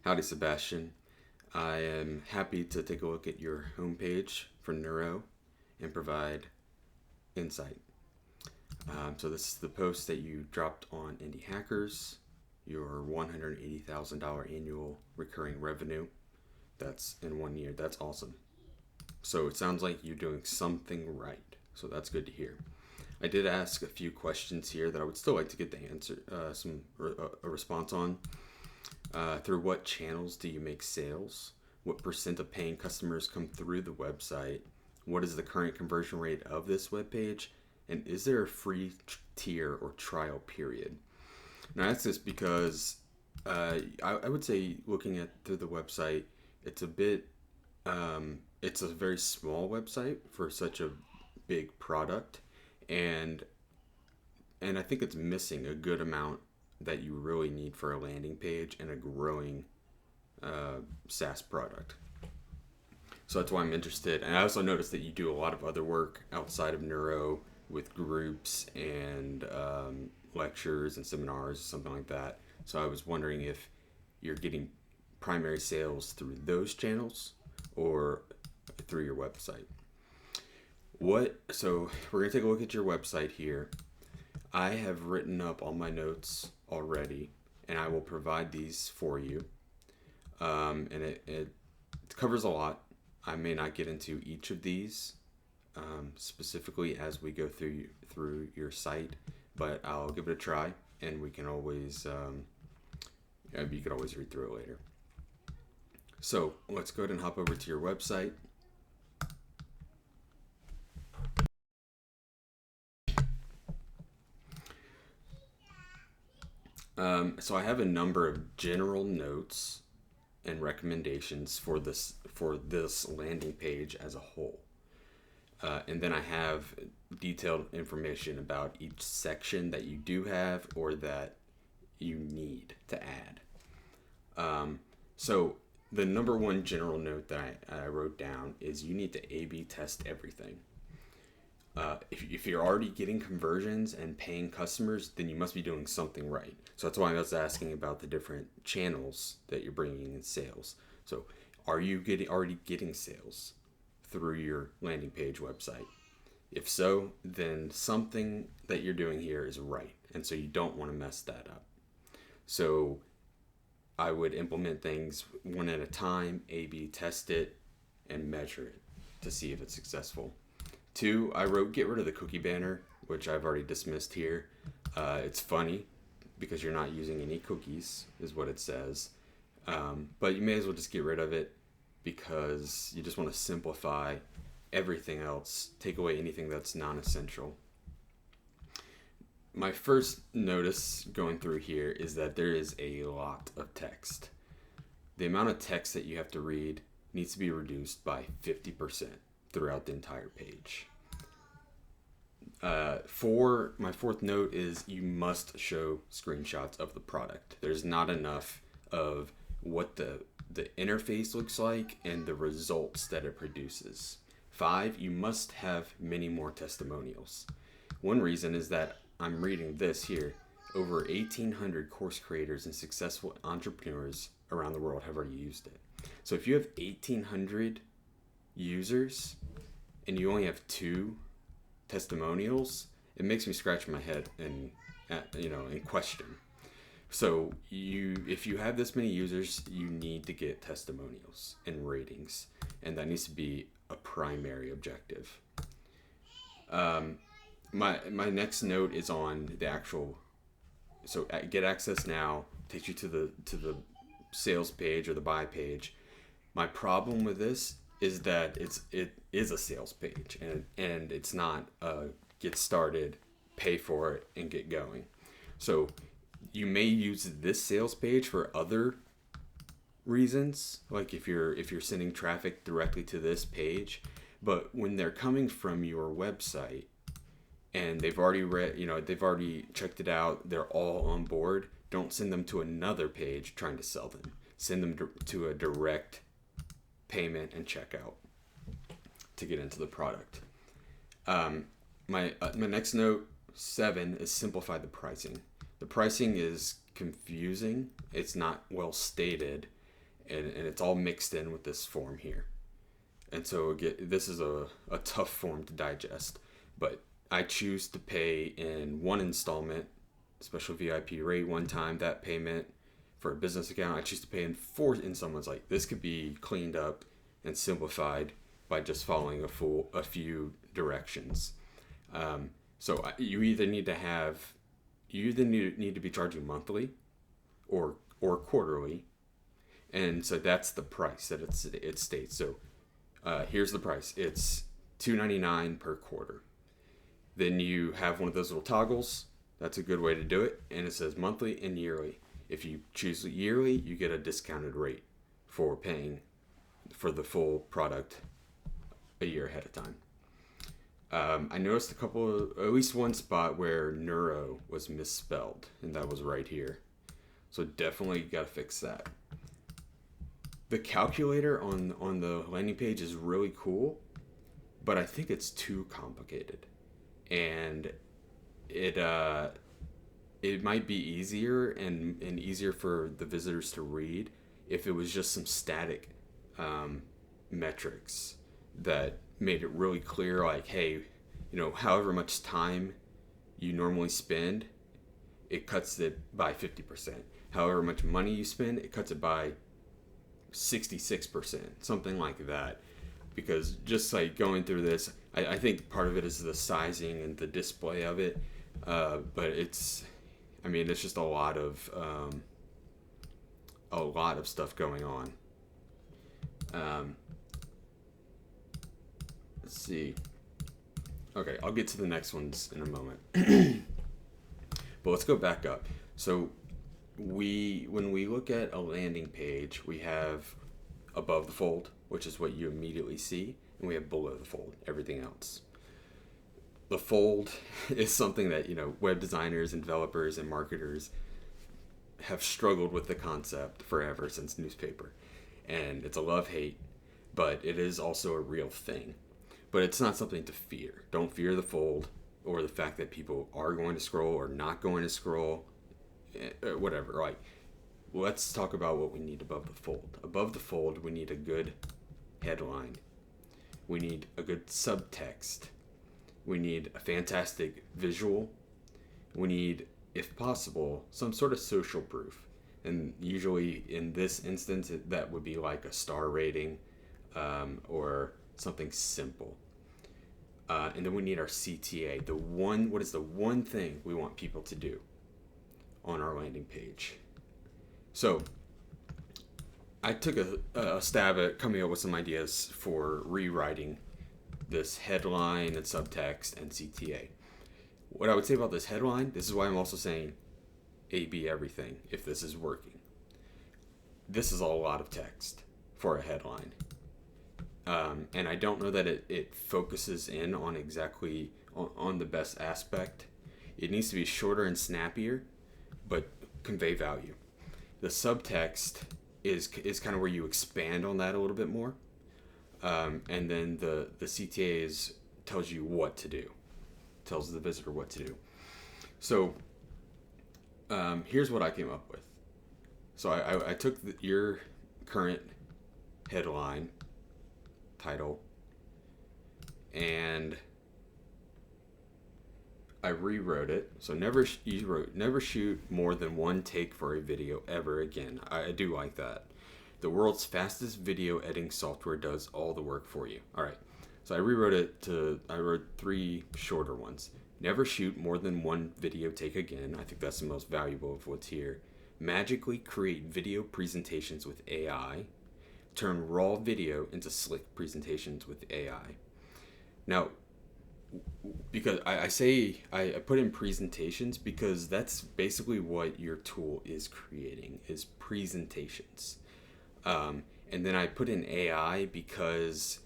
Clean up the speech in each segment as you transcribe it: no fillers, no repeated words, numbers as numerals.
Howdy, Sebastian. I am happy to take a look at your homepage for Nuro and provide insight. So this is the post that you dropped on Indie Hackers, your $180,000 annual recurring revenue. That's in 1 year. That's awesome. So it sounds like you're doing something right. So that's good to hear. I did ask a few questions here that I would still like to get the answer, a response on. Through what channels do you make sales? What percent of paying customers come through the website? What is the current conversion rate of this webpage? And is there a free tier or trial period? Now, I ask this because I would say looking at through the website, it's a bit, it's a very small website for such a big product, and I think it's missing a good amount that you really need for a landing page and a growing SaaS product. So that's why I'm interested. And I also noticed that you do a lot of other work outside of Nuro with groups and lectures and seminars, something like that. So I was wondering if you're getting primary sales through those channels or through your website. So we're going to take a look at your website here. I have written up all my notes already, and I will provide these for you. And it covers a lot. I may not get into each of these specifically as we go through your site, but I'll give it a try, and we can always you can always read through it later. So let's go ahead and hop over to your website. So I have a number of general notes and recommendations for this landing page as a whole, and then I have detailed information about each section that you do have or that you need to add. So the number one general note that I wrote down is you need to A/B test everything. If you're already getting conversions and paying customers, then you must be doing something right. So that's why I was asking about the different channels that you're bringing in sales. So are you already getting sales through your landing page website? If so, then something that you're doing here is right. And so you don't want to mess that up. So I would implement things one at a time, A/B test it, and measure it to see if it's successful. 2, I wrote get rid of the cookie banner, which I've already dismissed here. It's funny because you're not using any cookies, is what it says. But you may as well just get rid of it because you just want to simplify everything else, take away anything that's non-essential. My first notice going through here is that there is a lot of text. The amount of text that you have to read needs to be reduced by 50% throughout the entire page. My fourth note is you must show screenshots of the product. There's not enough of what the interface looks like and the results that it produces. 5, you must have many more testimonials. One reason is that I'm reading this here. Over 1,800 course creators and successful entrepreneurs around the world have already used it. So if you have 1,800 users and you only have 2 testimonials, it makes me scratch my head and question. So if you have this many users, you need to get testimonials and ratings, and that needs to be a primary objective. My next note is on the actual. So get access now takes you to the sales page or the buy page. My problem with this is that it is a sales page and it's not get started, pay for it, and get going. So you may use this sales page for other reasons, like if you're sending traffic directly to this page, but when they're coming from your website and they've already they've already checked it out, they're all on board, don't send them to another page trying to sell them. Send them to a direct payment and checkout to get into the product. My next note 7 is simplify the pricing. The pricing is confusing. It's not well stated, and it's all mixed in with this form here. And so this is a tough form to digest, but I choose to pay in one installment, special VIP rate one time, that payment for a business account. I choose to pay in 4 installments. Like, this could be cleaned up and simplified by just following a few directions. So you either need to be charging monthly or quarterly, and so that's the price that it states. So here's the price. It's $2.99 per quarter. Then you have one of those little toggles. That's a good way to do it, and it says monthly and yearly. If you choose yearly, you get a discounted rate for paying for the full product a year ahead of time. I noticed at least one spot where Nuro was misspelled, and that was right here. So definitely got to fix that. The calculator on the landing page is really cool, but I think it's too complicated. And it might be easier and easier for the visitors to read if it was just some static metrics that made it really clear, like, hey, however much time you normally spend, it cuts it by 50%. However much money you spend, it cuts it by 66%, something like that. Because just like going through this, I think part of it is the sizing and the display of it, but it's just a lot of stuff going on. Let's see. Okay, I'll get to the next ones in a moment. But let's go back up. So when we look at a landing page, we have above the fold, which is what you immediately see, and we have below the fold, everything else. The fold is something that, web designers and developers and marketers have struggled with the concept forever, since newspaper. And it's a love-hate, but it is also a real thing. But it's not something to fear. Don't fear the fold or the fact that people are going to scroll or not going to scroll, whatever. Like, let's talk about what we need above the fold. Above the fold, we need a good headline. We need a good subtext. We need a fantastic visual. We need, if possible, some sort of social proof. And usually in this instance, that would be like a star rating or something simple. And then we need our CTA. What is the one thing we want people to do on our landing page? So I took a stab at coming up with some ideas for rewriting this headline and subtext and CTA. What I would say about this headline, this is why I'm also saying A/B everything if this is working. This is a lot of text for a headline. And I don't know that it focuses in on exactly on the best aspect. It needs to be shorter and snappier, but convey value. The subtext is kind of where you expand on that a little bit more. And then the CTA tells you what to do, tells the visitor what to do. So here's what I came up with. So I took your current headline title and I rewrote it. So never shoot more than one take for a video ever again. I do like that. The world's fastest video editing software does all the work for you. All right. So I rewrote it I wrote 3 shorter ones. Never shoot more than one video take again. I think that's the most valuable of what's here. Magically create video presentations with AI. Turn raw video into slick presentations with AI. Now, because I put in presentations because that's basically what your tool is creating, is presentations. And then I put in AI because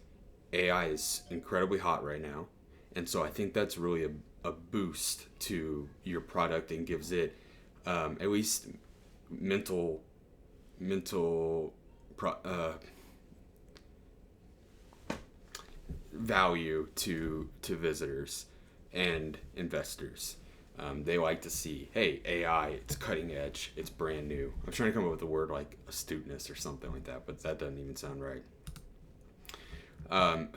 AI is incredibly hot right now. And so I think that's really a boost to your product and gives it at least mental value to visitors and investors. They like to see, hey, AI, it's cutting edge, it's brand new. I'm trying to come up with a word like astuteness or something like that, but that doesn't even sound right.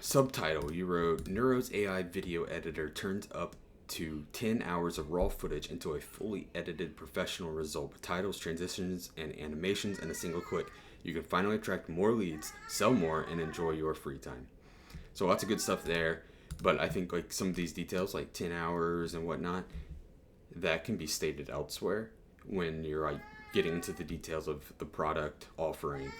Subtitle, you wrote, Nuro's AI video editor turns up to 10 hours of raw footage into a fully edited professional result with titles, transitions, and animations in a single click. You can finally attract more leads, sell more, and enjoy your free time. So lots of good stuff there, but I think like some of these details, like 10 hours and whatnot, that can be stated elsewhere when you're like getting into the details of the product offering.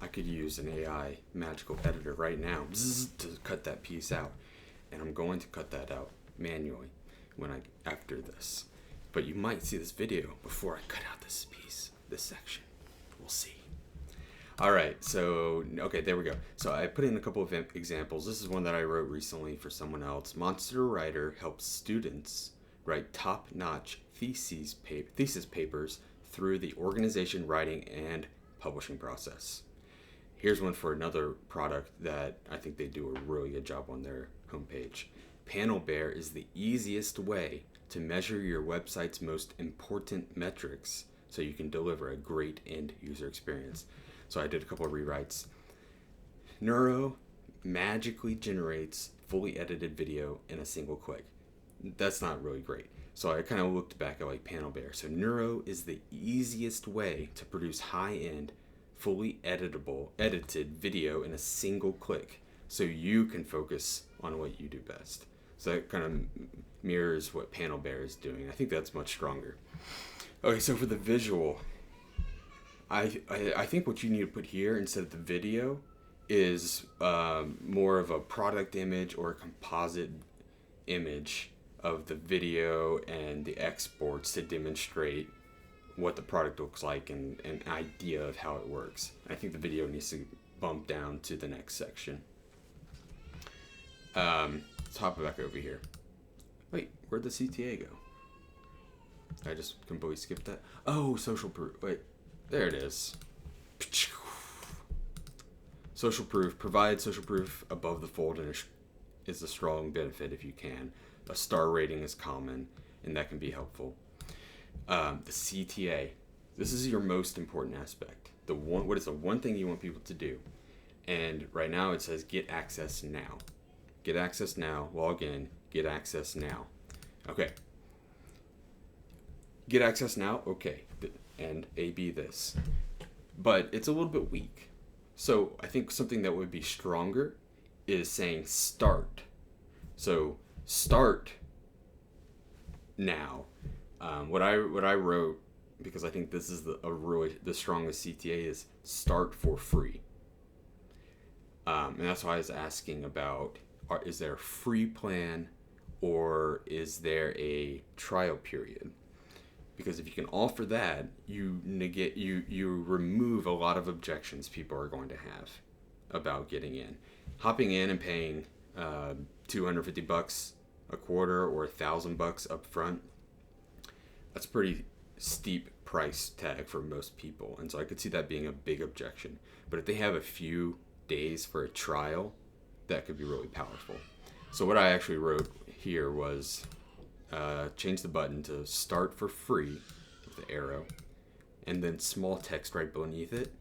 I could use an AI magical editor right now to cut that piece out, and I'm going to cut that out manually after this. But you might see this video before I cut out this piece, this section. We'll see. All right, so okay, there we go. So I put in a couple of examples. This is one that I wrote recently for someone else. Monster Writer helps students write top-notch thesis papers through the organization, writing, and publishing process. Here's one for another product that I think they do a really good job on their homepage. Panel Bear is the easiest way to measure your website's most important metrics so you can deliver a great end user experience. So I did a couple of rewrites. Nuro magically generates fully edited video in a single click. That's not really great. So I kind of looked back at like Panel Bear. So Nuro is the easiest way to produce high-end, fully edited video in a single click so you can focus on what you do best. So that kind of mirrors what Panel Bear is doing. I think that's much stronger. Okay, so for the visual, I think what you need to put here instead of the video is more of a product image or a composite image of the video and the exports to demonstrate what the product looks like and an idea of how it works. I think the video needs to bump down to the next section. Let's hop back over here. Wait, where'd the CTA go? I just completely skipped that. Oh, social proof. Wait, there it is. Social proof. Provide social proof above the fold and is a strong benefit if you can. A star rating is common, and that can be helpful. The CTA. This is your most important aspect. What is the one thing you want people to do? And right now it says get access now. Get access now. Log in. Get access now. Okay. Get access now. Okay. And A/B this. But it's a little bit weak. So I think something that would be stronger is saying start. So start now. What I wrote, because I think this is the strongest CTA, is start for free. And that's why I was asking about, is there a free plan or is there a trial period? Because if you can offer that, you remove a lot of objections people are going to have about getting in. Hopping in and paying $250 a quarter or $1,000 up front, that's a pretty steep price tag for most people. And so I could see that being a big objection. But if they have a few days for a trial, that could be really powerful. So what I actually wrote here was change the button to start for free with the arrow, and then small text right beneath it.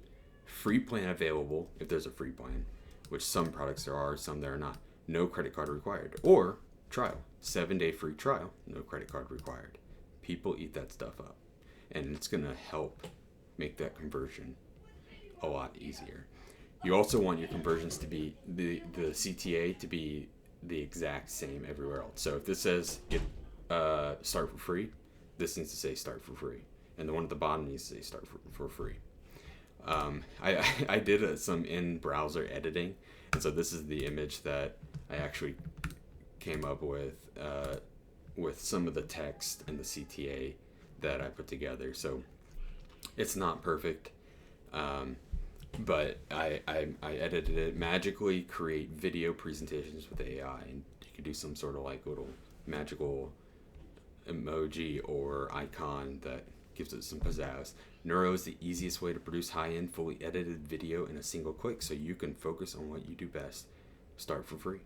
Free plan available if there's a free plan, which some products there are, some there are not. No credit card required. Or trial, 7-day free trial, no credit card required. People eat that stuff up, and it's going to help make that conversion a lot easier. You also want your conversions to be the CTA to be the exact same everywhere else. So if this says start for free, this needs to say start for free, and the one at the bottom needs to say start for free. I did some in-browser editing, and so this is the image that I actually came up with some of the text and the CTA that I put together. So it's not perfect, but I edited it, magically create video presentations with AI, and you could do some sort of like little magical emoji or icon that gives it some pizzazz. Nuro is the easiest way to produce high-end, fully edited video in a single click, so you can focus on what you do best. Start for free.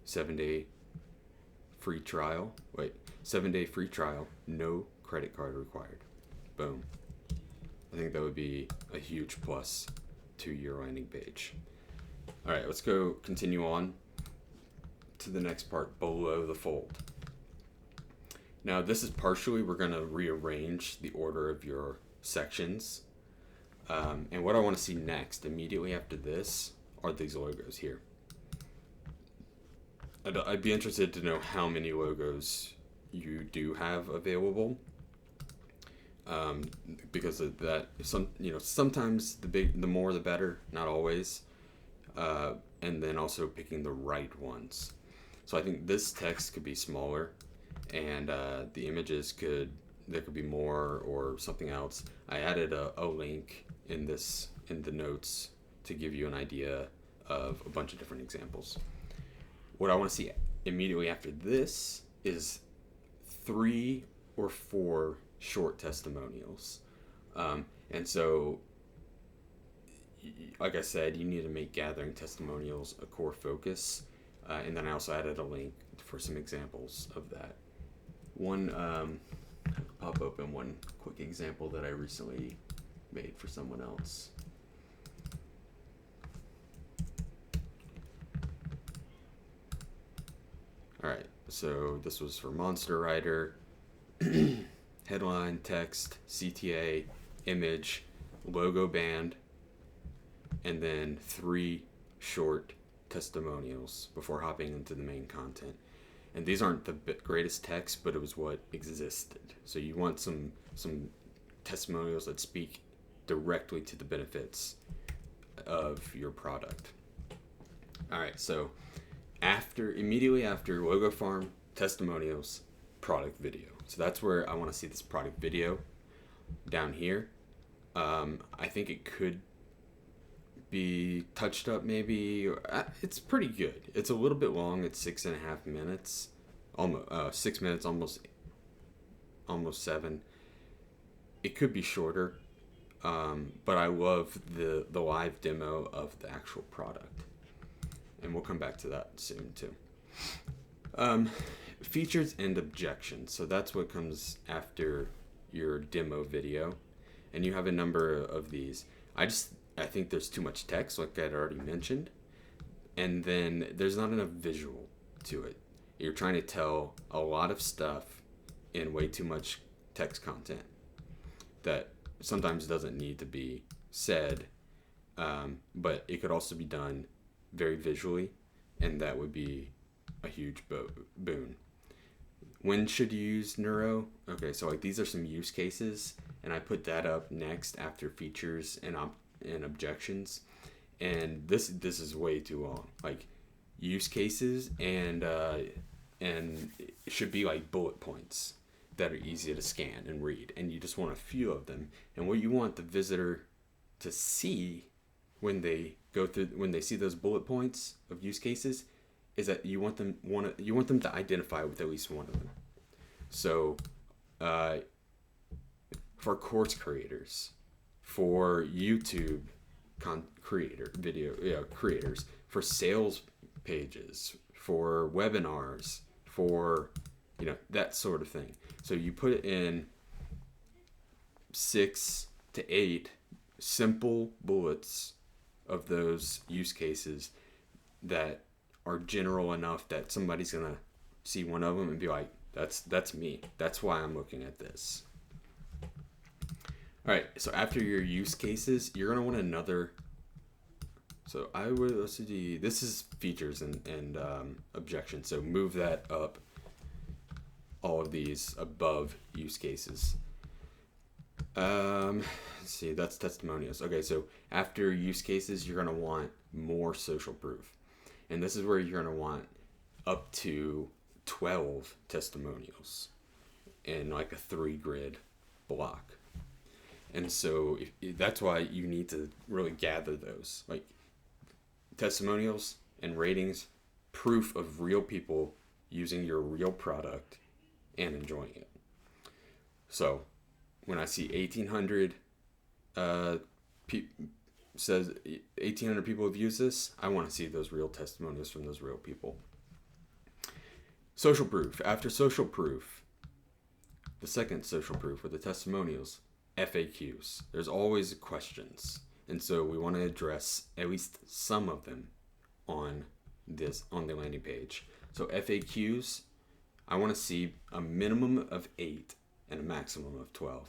7-day free trial. 7-day free trial. No credit card required. Boom. I think that would be a huge plus to your landing page. All right, let's go continue on to the next part, below the fold. Now, this is partially, we're going to rearrange the order of your sections. And what I want to see next, immediately after this, are these logos here. I'd be interested to know how many logos you do have available. Because of that, sometimes the more the better, not always. And then also picking the right ones. So I think this text could be smaller, and the images there could be more or something else. I added a link in the notes to give you an idea of a bunch of different examples. What I want to see immediately after this is 3 or 4 short testimonials. And so, like I said, you need to make gathering testimonials a core focus. And then I also added a link for some examples of that. Pop open one quick example that I recently made for someone else. All right, so this was for Monster Rider. Headline, text, CTA, image, logo band, and then 3 short testimonials before hopping into the main content. And these aren't the greatest text, but it was what existed. So you want some testimonials that speak directly to the benefits of your product. All right, so immediately after logo farm, testimonials, product video. So that's where I want to see this product video down here. I think it could be touched up maybe. It's pretty good. It's a little bit long. It's 6.5 minutes, almost 6 minutes, almost 7. It could be shorter, but I love the live demo of the actual product, and we'll come back to that soon too. Features and objections. So that's what comes after your demo video, and you have a number of these. I think there's too much text, like I'd already mentioned, and then there's not enough visual to it. You're trying to tell a lot of stuff in way too much text content that sometimes doesn't need to be said, but it could also be done very visually, and that would be a huge boon. When should you use Nuro? Okay, so like these are some use cases, and I put that up next after features and objections, and this is way too long. Like use cases and it should be like bullet points that are easy to scan and read, and you just want a few of them. And what you want the visitor to see when they see those bullet points of use cases is that you want them to identify with at least one of them. So for course creators, for YouTube creators, for sales pages, for webinars, for that sort of thing. So you put it in 6 to 8 simple bullets of those use cases that are general enough that somebody's gonna see one of them and be like, that's me. That's why I'm looking at this. All right, so after your use cases, you're gonna want another. So let's see, this is features and objections. So move that up, all of these above use cases. Let's see, that's testimonials. Okay, so after use cases, you're gonna want more social proof. And this is where you're gonna want up to 12 testimonials in like a 3-grid block. And so that's why you need to really gather those, like testimonials and ratings, proof of real people using your real product and enjoying it. So when I see 1,800 says 1,800 people have used this, I want to see those real testimonials from those real people. Social proof. After social proof, the second social proof, or the testimonials, FAQs. There's always questions, and so we want to address at least some of them on the landing page. So FAQs, I want to see a minimum of 8 and a maximum of 12.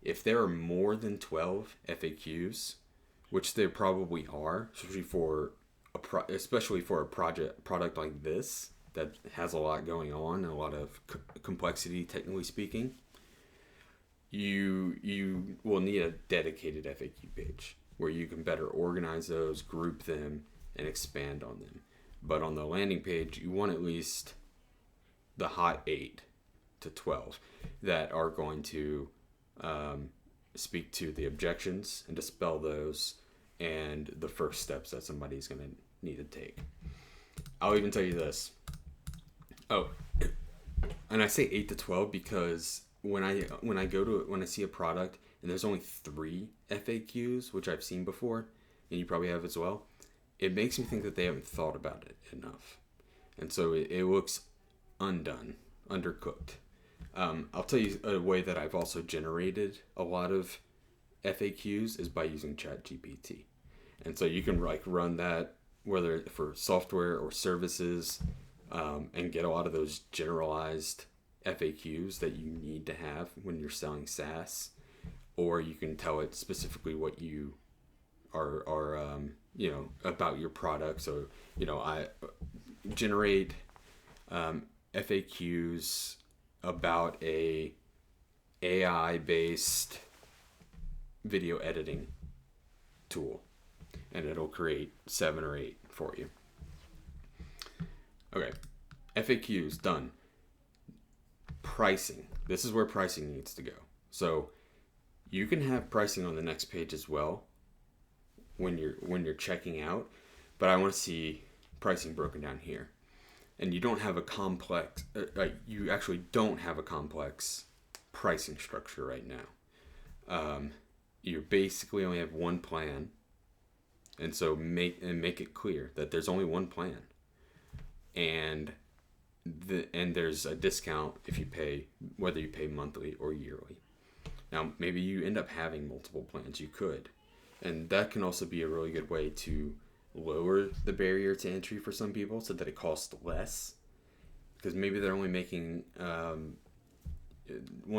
If there are more than 12 FAQs, which there probably are, especially for a product like this that has a lot going on and a lot of complexity, technically speaking, you will need a dedicated FAQ page where you can better organize those, group them, and expand on them. But on the landing page, you want at least the hot 8 to 12 that are going to speak to the objections and dispel those, and the first steps that somebody's going to need to take. I'll even tell you this. Oh, and I say 8 to 12 because when I see a product and there's only 3 FAQs, which I've seen before, and you probably have as well, it makes me think that they haven't thought about it enough. And so it looks undone, undercooked. I'll tell you a way that I've also generated a lot of FAQs is by using ChatGPT. And so you can run that, whether for software or services, and get a lot of those generalized FAQs that you need to have when you're selling SaaS, or you can tell it specifically what you are about your product. So, I generate FAQs about a AI-based video editing tool, and it'll create 7 or 8 for you. Okay, FAQs done. Pricing. This is where pricing needs to go. So you can have pricing on the next page as well when you're checking out, but I want to see pricing broken down here. And you don't have a complex, you actually don't have a complex pricing structure right now. You basically only have one plan, and so make it clear that there's only one plan, and there's a discount if you pay, whether you pay monthly or yearly. Now maybe you end up having multiple plans. You could, and that can also be a really good way to lower the barrier to entry for some people so that it costs less, because maybe they're only making 1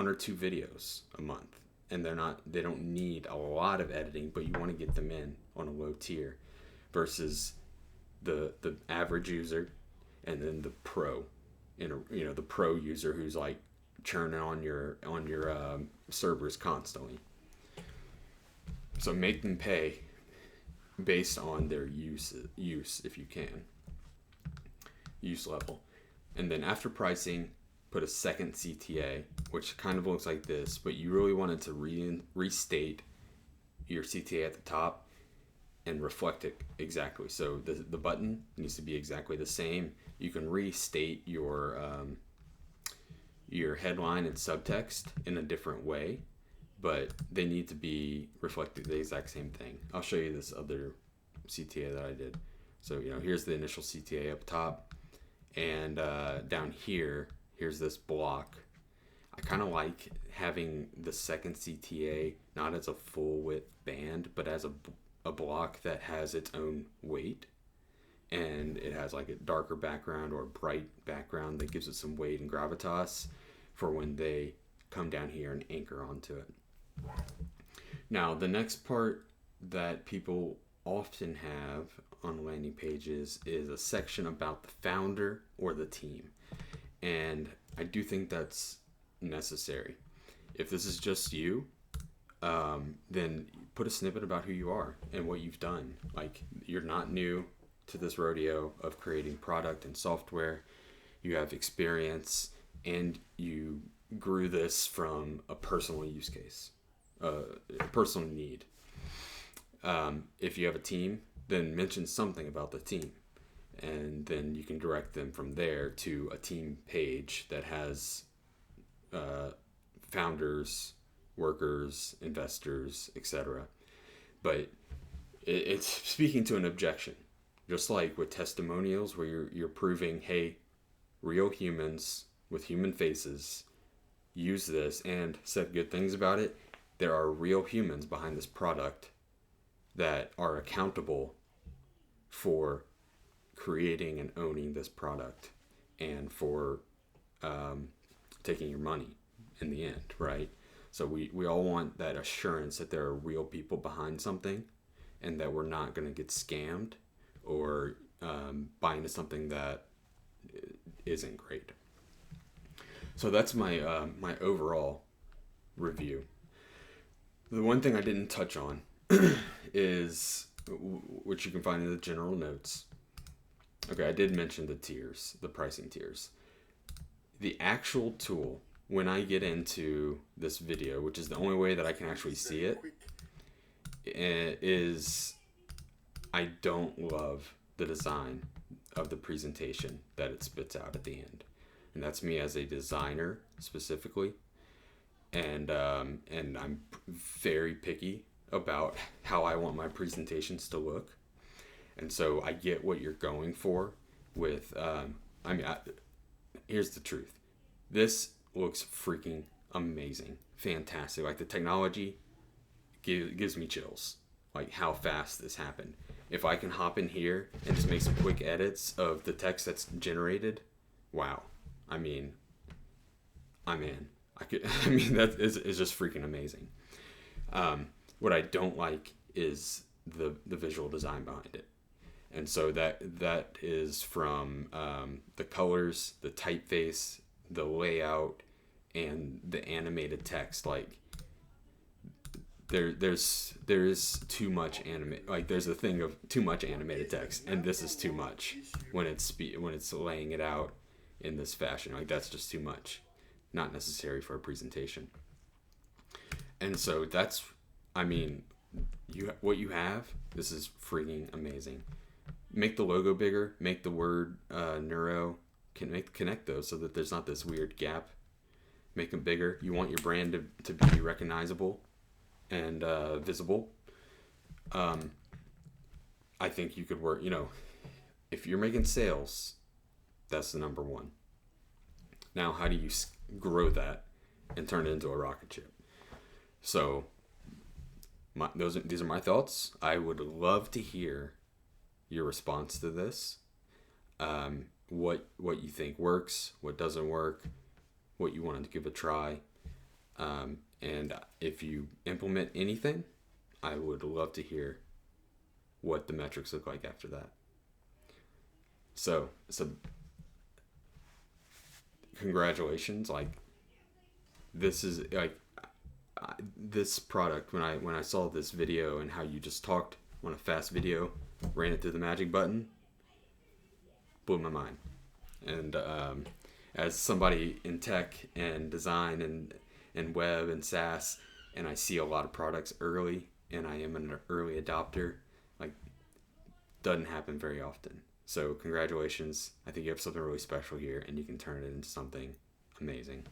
or 2 videos a month, and they don't need a lot of editing, but you want to get them in on a low tier versus the average user, and then the pro, the pro user who's like churning on your servers constantly. So make them pay based on their use if you can, use level. And then after pricing, put a second CTA, which kind of looks like this, but you really wanted to restate your CTA at the top and reflect it exactly. So the button needs to be exactly the same. You can restate your headline and subtext in a different way, but they need to be reflected the exact same thing. I'll show you this other CTA that I did. So, here's the initial CTA up top, and down here's this block. I kind of like having the second CTA not as a full width band, but as a block that has its own weight, and it has like a darker background or a bright background that gives it some weight and gravitas for when they come down here and anchor onto it. Now, the next part that people often have on landing pages is a section about the founder or the team. And I do think that's necessary. If this is just you, then put a snippet about who you are and what you've done. Like, you're not new to this rodeo of creating product and software. You have experience, and you grew this from a personal use case, a personal need. If you have a team, then mention something about the team, and then you can direct them from there to a team page that has founders, workers, investors, etc. But it's speaking to an objection, just like with testimonials, where you're proving, hey, real humans with human faces use this and said good things about it. There are real humans behind this product that are accountable for creating and owning this product, and for taking your money in the end, right? So we all want that assurance that there are real people behind something, and that we're not going to get scammed or buy into something that isn't great. So that's my my overall review. The one thing I didn't touch on is, which you can find in the general notes. Okay, I did mention the tiers, the pricing tiers. The actual tool, when I get into this video, which is the only way that I can actually see it, is I don't love the design of the presentation that it spits out at the end. And that's me as a designer specifically. And I'm very picky about how I want my presentations to look. And so I get what you're going for with, here's the truth. This looks freaking amazing. Fantastic. Like, the technology gives me chills. Like, how fast this happened. If I can hop in here and just make some quick edits of the text that's generated, wow. I'm in. That is just freaking amazing. What I don't like is the visual design behind it. And so that is from the colors, the typeface, the layout, and the animated text. Like, there's too much there's a thing of too much animated text, and this is too much when it's laying it out in this fashion. Like, that's just too much, not necessary for a presentation. And so that's, what you have, this is freaking amazing. Make the logo bigger, make the word Nuro, connect those so that there's not this weird gap. Make them bigger. You want your brand to be recognizable and visible. I think you could work, if you're making sales, that's the number one. Now, how do you grow that and turn it into a rocket ship? So these are my thoughts. I would love to hear your response to this. What you think works, what doesn't work, what you wanted to give a try. And if you implement anything, I would love to hear what the metrics look like after that. So congratulations. Like, this is like this product, when I saw this video and how you just talked on a fast video, ran it through the magic button, blew my mind. And as somebody in tech and design and web and SaaS, and I see a lot of products early, and I am an early adopter, like, doesn't happen very often. So congratulations. I think you have something really special here, and you can turn it into something amazing.